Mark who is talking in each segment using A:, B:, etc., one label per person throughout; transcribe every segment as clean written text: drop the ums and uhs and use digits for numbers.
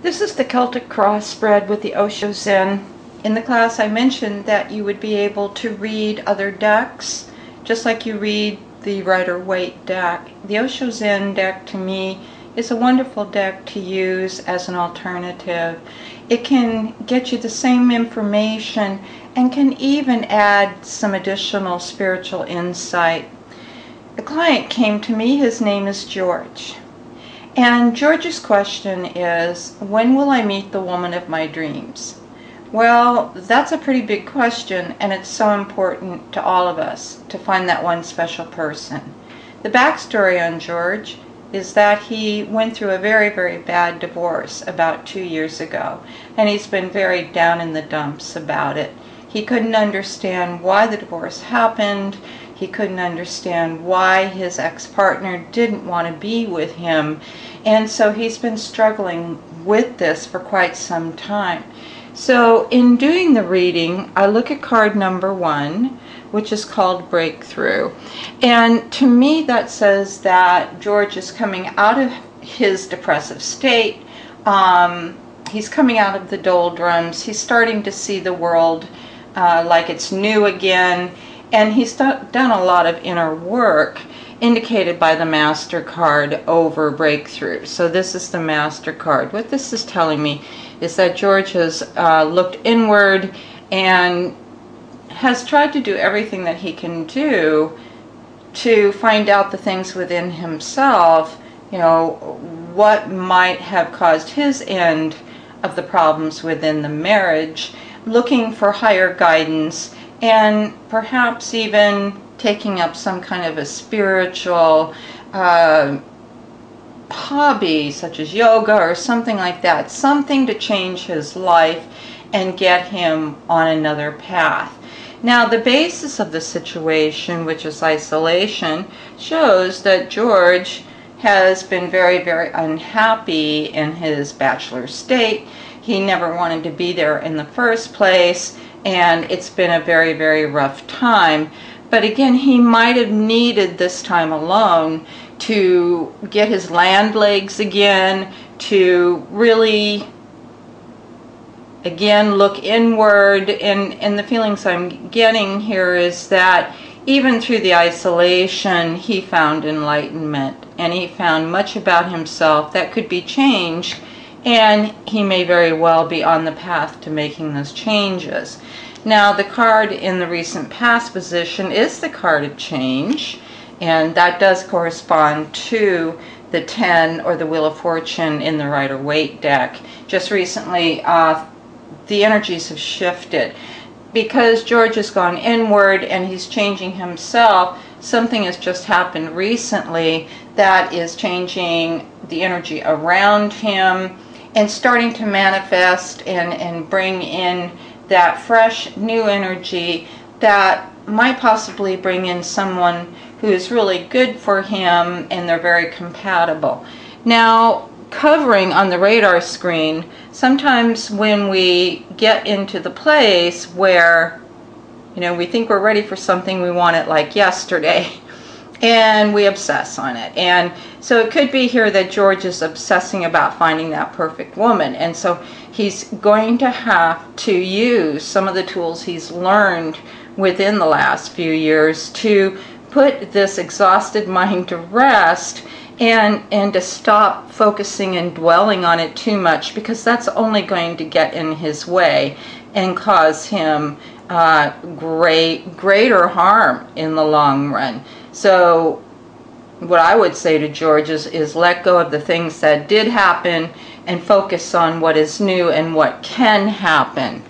A: This is the Celtic cross spread with the Osho Zen. In the class I mentioned that you would be able to read other decks, just like you read the Rider-Waite deck. The Osho Zen deck to me is a wonderful deck to use as an alternative. It can get you the same information and can even add some additional spiritual insight. A client came to me, his name is George. And George's question is, when will I meet the woman of my dreams? Well, that's a pretty big question, and it's so important to all of us to find that one special person. The backstory on George is that he went through a very, very bad divorce about 2 years ago, and he's been very down in the dumps about it. He couldn't understand why the divorce happened. He couldn't understand why his ex-partner didn't want to be with him. And so he's been struggling with this for quite some time. So in doing the reading, I look at card number 1, which is called Breakthrough. And to me that says that George is coming out of his depressive state. He's coming out of the doldrums. He's starting to see the world like it's new again. And he's done a lot of inner work indicated by the Master card over Breakthrough. So this is the Master card. What this is telling me is that George has looked inward and has tried to do everything that he can do to find out the things within himself, you know, what might have caused his end of the problems within the marriage, looking for higher guidance, and perhaps even taking up some kind of a spiritual hobby such as yoga or something like that, something to change his life and get him on another path. Now the basis of the situation, which is isolation, shows that George has been very, very unhappy in his bachelor state. He never wanted to be there in the first place, and it's been a very, very rough time. But again, he might have needed this time alone to get his land legs again, to really, again, look inward. And the feelings I'm getting here is that even through the isolation, he found enlightenment, and he found much about himself that could be changed, and he may very well be on the path to making those changes. Now the card in the recent past position is the card of change, and that does correspond to the 10 or the Wheel of Fortune in the Rider-Waite deck. Just recently the energies have shifted because George has gone inward and he's changing himself. Something has just happened recently that is changing the energy around him and starting to manifest and bring in that fresh new energy that might possibly bring in someone who is really good for him, and they're very compatible. Now, covering on the radar screen, sometimes when we get into the place where, you know, we think we're ready for something, we want it like yesterday, and we obsess on it. And so it could be here that George is obsessing about finding that perfect woman, and so he's going to have to use some of the tools he's learned within the last few years to put this exhausted mind to rest and to stop focusing and dwelling on it too much, because that's only going to get in his way and cause him greater harm in the long run. So what I would say to George is let go of the things that did happen and focus on what is new and what can happen.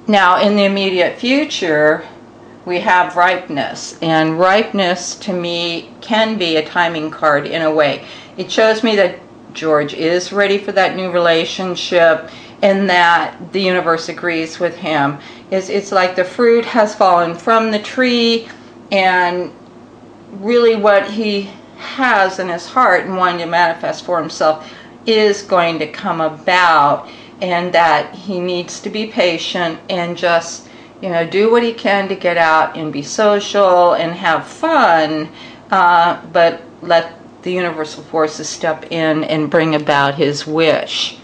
A: Now in the immediate future, we have ripeness, and ripeness to me can be a timing card in a way. It shows me that George is ready for that new relationship and that the universe agrees with him. It's like the fruit has fallen from the tree, and really what he has in his heart and wanting to manifest for himself is going to come about, and that he needs to be patient and just, you know, do what he can to get out and be social and have fun, but let the universal forces step in and bring about his wish.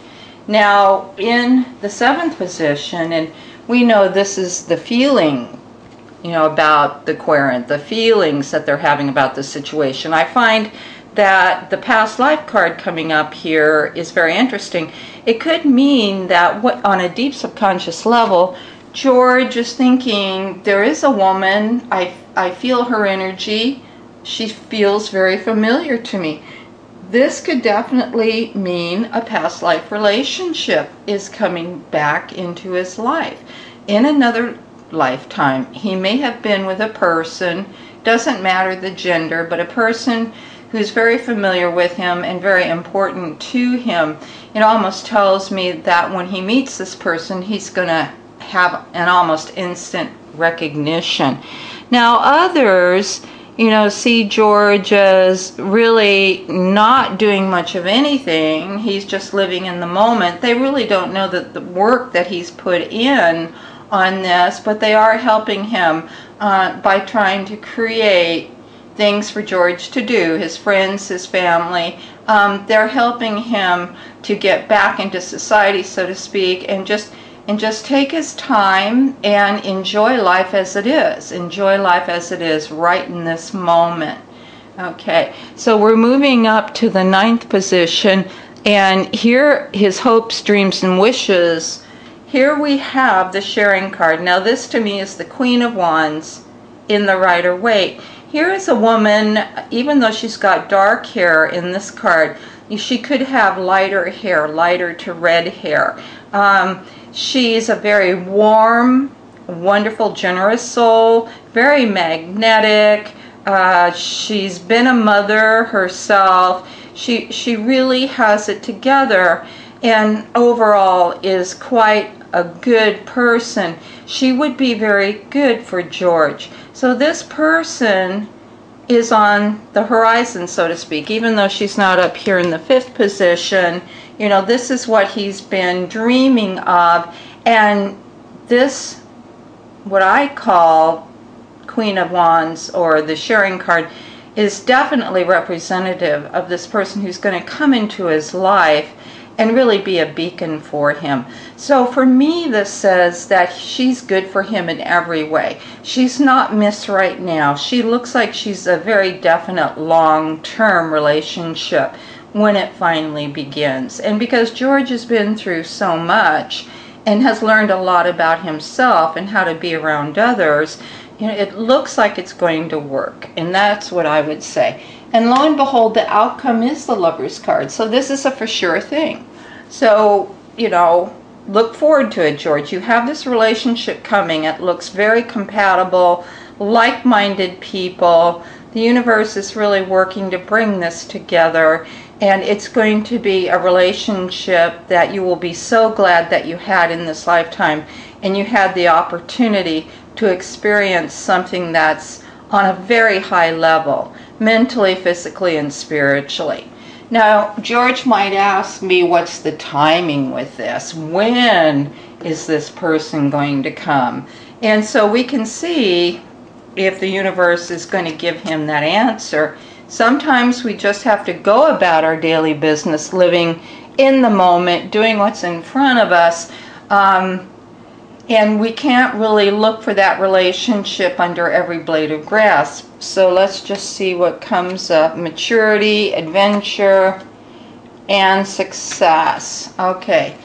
A: Now, in the 7th position, and we know this is the feeling, about the querent, the feelings that they're having about the situation. I find that the past life card coming up here is very interesting. It could mean that on a deep subconscious level, George is thinking, there is a woman, I feel her energy, she feels very familiar to me. This could definitely mean a past life relationship is coming back into his life. In another lifetime, he may have been with a person, doesn't matter the gender, but a person who's very familiar with him and very important to him. It almost tells me that when he meets this person, he's going to have an almost instant recognition. Now, others, see George as really not doing much of anything. He's just living in the moment. They really don't know the work that he's put in on this, but they are helping him by trying to create things for George to do, his friends, his family. They're helping him to get back into society, so to speak, and just take his time and enjoy life as it is. Enjoy life as it is right in this moment. Okay, so we're moving up to the 9th position, and here his hopes, dreams, and wishes. Here we have the sharing card. Now this to me is the Queen of Wands in the Rider-Waite. Here is a woman, even though she's got dark hair in this card, she could have lighter hair, lighter to red hair. She's a very warm, wonderful, generous soul, very magnetic. She's been a mother herself. She really has it together, and overall is quite a good person. She would be very good for George. So this person is on the horizon, so to speak, even though she's not up here in the 5th position. This is what he's been dreaming of, and this, what I call Queen of Wands, or the sharing card, is definitely representative of this person who's going to come into his life and really be a beacon for him. So for me, this says that she's good for him in every way. She's not missed right now. She looks like she's a very definite long-term relationship when it finally begins. And because George has been through so much and has learned a lot about himself and how to be around others, it looks like it's going to work. And that's what I would say. And lo and behold, the outcome is the Lover's card. So this is a for sure thing. So, look forward to it, George. You have this relationship coming. It looks very compatible, like-minded people. The universe is really working to bring this together. And it's going to be a relationship that you will be so glad that you had in this lifetime. And you had the opportunity to experience something that's on a very high level, mentally, physically, and spiritually. Now, George might ask me, what's the timing with this? When is this person going to come? And so we can see if the universe is going to give him that answer. Sometimes we just have to go about our daily business, living in the moment, doing what's in front of us. And we can't really look for that relationship under every blade of grass. So let's just see what comes up. Maturity, adventure, and success. Okay.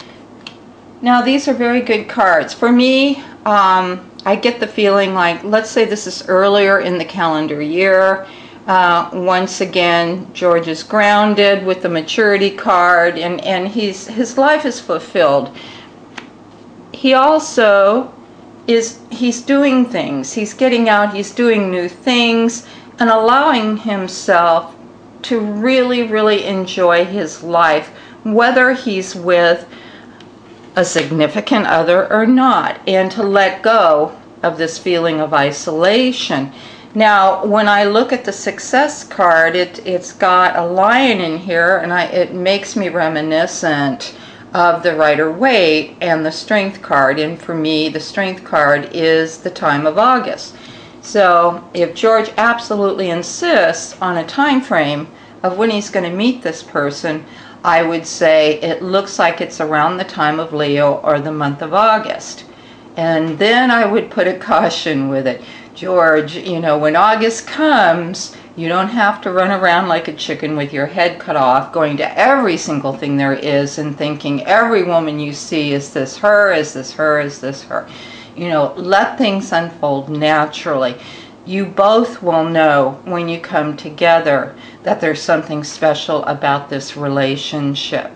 A: Now these are very good cards. For me, I get the feeling like, let's say this is earlier in the calendar year. Once again, George is grounded with the maturity card, and his life is fulfilled. He also he's doing things. He's getting out, he's doing new things, and allowing himself to really, really enjoy his life, whether he's with a significant other or not, and to let go of this feeling of isolation. Now, when I look at the success card, it's got a lion in here, and it makes me reminiscent of the Rider-Waite and the Strength card. And for me, the Strength card is the time of August. So if George absolutely insists on a time frame, of when he's going to meet this person, I would say it looks like it's around the time of Leo or the month of August. And then I would put a caution with it. George, you know, when August comes, you don't have to run around like a chicken with your head cut off, going to every single thing there is and thinking every woman you see, is this her, is this her, is this her? You know, let things unfold naturally. You both will know when you come together that there's something special about this relationship.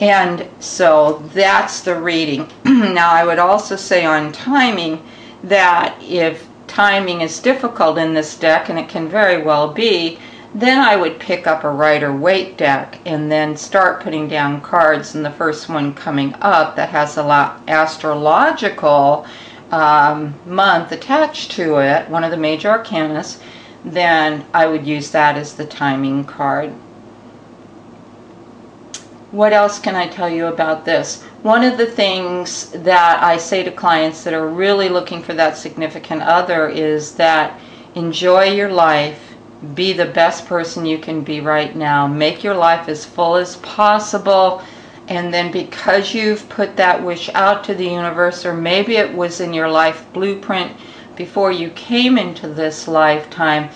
A: And so that's the reading. Now, I would also say on timing that if timing is difficult in this deck, and it can very well be, then I would pick up a Rider-Waite deck and then start putting down cards, and the first one coming up that has a lot astrological month attached to it, one of the major arcanas, then I would use that as the timing card. What else can I tell you about this? One of the things that I say to clients that are really looking for that significant other is that enjoy your life, be the best person you can be right now, make your life as full as possible, and then because you've put that wish out to the universe, or maybe it was in your life blueprint before you came into this lifetime,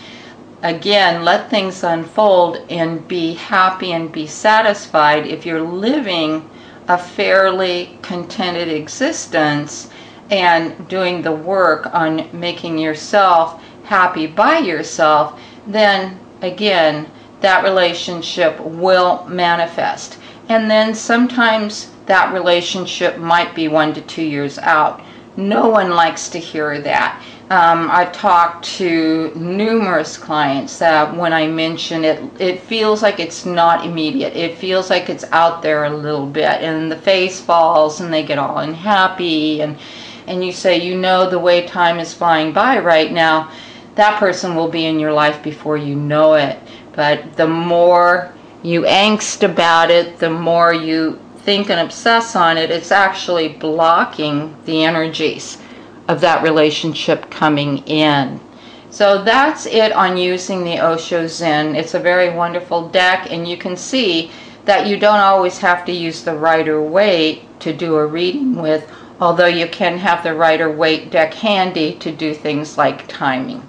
A: again, let things unfold and be happy and be satisfied. If you're living a fairly contented existence and doing the work on making yourself happy by yourself, then again, that relationship will manifest. And then sometimes that relationship might be 1 to 2 years out. No one likes to hear that. I've talked to numerous clients that when I mention it, it feels like it's not immediate. It feels like it's out there a little bit, and the face falls and they get all unhappy, and you say, you know, the way time is flying by right now, that person will be in your life before you know it. But the more you angst about it, the more you think and obsess on it, it's actually blocking the energies of that relationship coming in. So that's it on using the Osho Zen. It's a very wonderful deck, and you can see that you don't always have to use the Rider-Waite to do a reading with, although you can have the Rider-Waite deck handy to do things like timing.